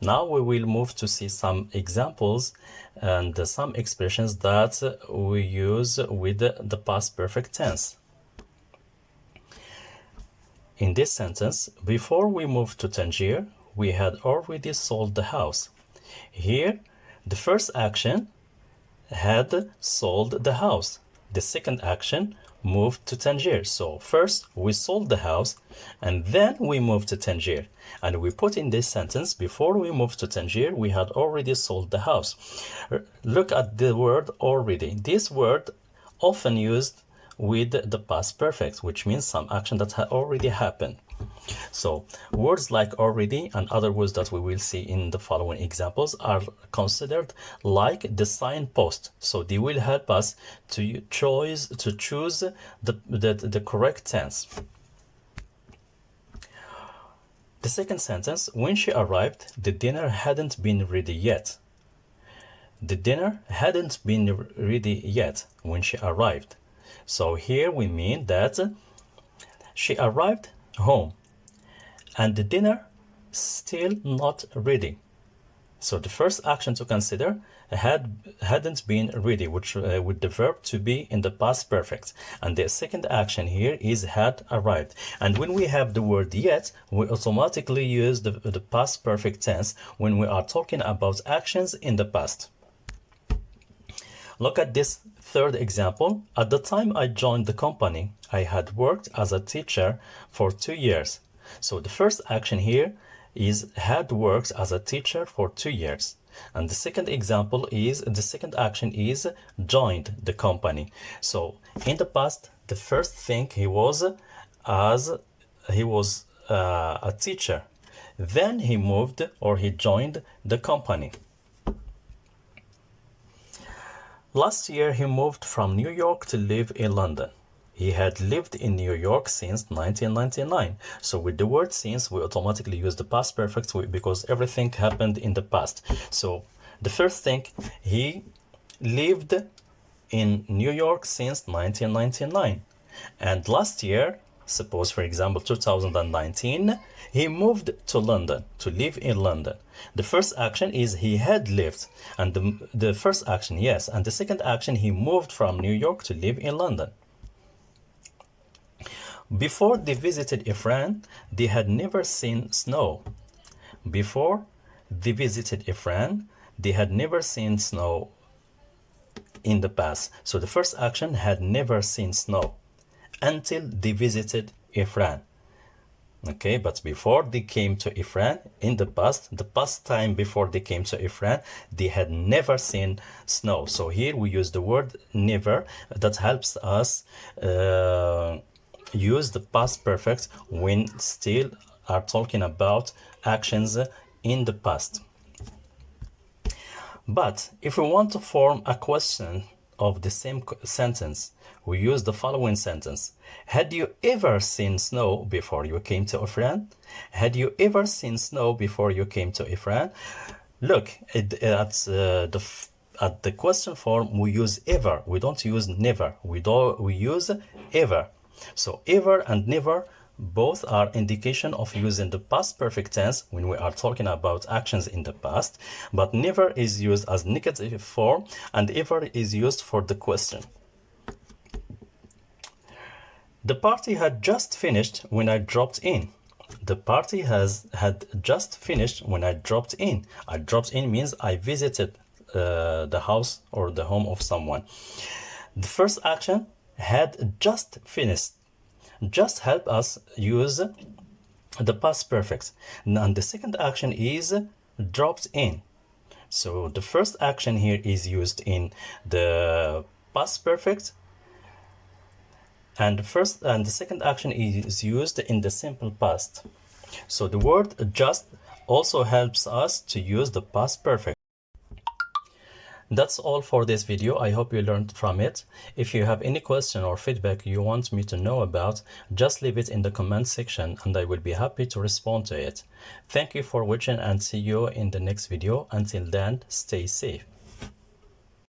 Now we will move to see some examples and some expressions that we use with the past perfect tense. In this sentence, before we moved to Tangier, we had already sold the house. Here, the first action had sold the house. The second action moved to Tangier. So first we sold the house and then we moved to Tangier. And we put in this sentence, before we moved to Tangier, we had already sold the house. Look at the word already. This word often used with the past perfect, which means some action that had already happened. So words like already and other words that we will see in the following examples are considered like the signpost. So they will help us to choose the correct tense. The second sentence, when she arrived, the dinner hadn't been ready yet. The dinner hadn't been ready yet when she arrived. So here we mean that she arrived home and the dinner still not ready. So the first action to consider hadn't been ready, which with the verb to be in the past perfect. And the second action here is had arrived. And when we have the word yet, we automatically use the past perfect tense when we are talking about actions in the past. Look at this third example. At the time I joined the company, I had worked as a teacher for 2 years. So the first action here is had worked as a teacher for 2 years. And the second example is, the second action is joined the company. So in the past, the first thing he was a teacher. Then he moved or he joined the company. Last year, he moved from New York to live in London. He had lived in New York since 1999. So with the word since, we automatically use the past perfect because everything happened in the past. So the first thing, he lived in New York since 1999. And last year, suppose for example 2019, he moved to London, to live in London. The first action is he had lived, and the first action, yes, and the second action, he moved from New York to live in London. Before they visited Ifran, they had never seen snow. Before they visited Ifran, they had never seen snow in the past. So the first action had never seen snow until they visited Ifran. Okay, but before they came to Ifran, in the past time before they came to Ifran, they had never seen snow. So here we use the word never. That helps us use the past perfect when still are talking about actions in the past. But if we want to form a question of the same sentence, we use the following sentence. Had you ever seen snow before you came to Ifran? Had you ever seen snow before you came to Ifran? Look, at the question form, we use ever. We don't use never. We use ever. So ever and never both are indication of using the past perfect tense when we are talking about actions in the past, but never is used as negative form and ever is used for the question. The party had just finished when I dropped in. The party had just finished when I dropped in. I dropped in means I visited the house or the home of someone. The first action had just finished. Just help us use the past perfect. And the second action is dropped in. So the first action here is used in the past perfect, and the second action is used in the simple past. So the word just also helps us to use the past perfect. That's all for this video. I hope you learned from it. If you have any question or feedback you want me to know about, just leave it in the comment section and I will be happy to respond to it. Thank you for watching and see you in the next video. Until then, stay safe.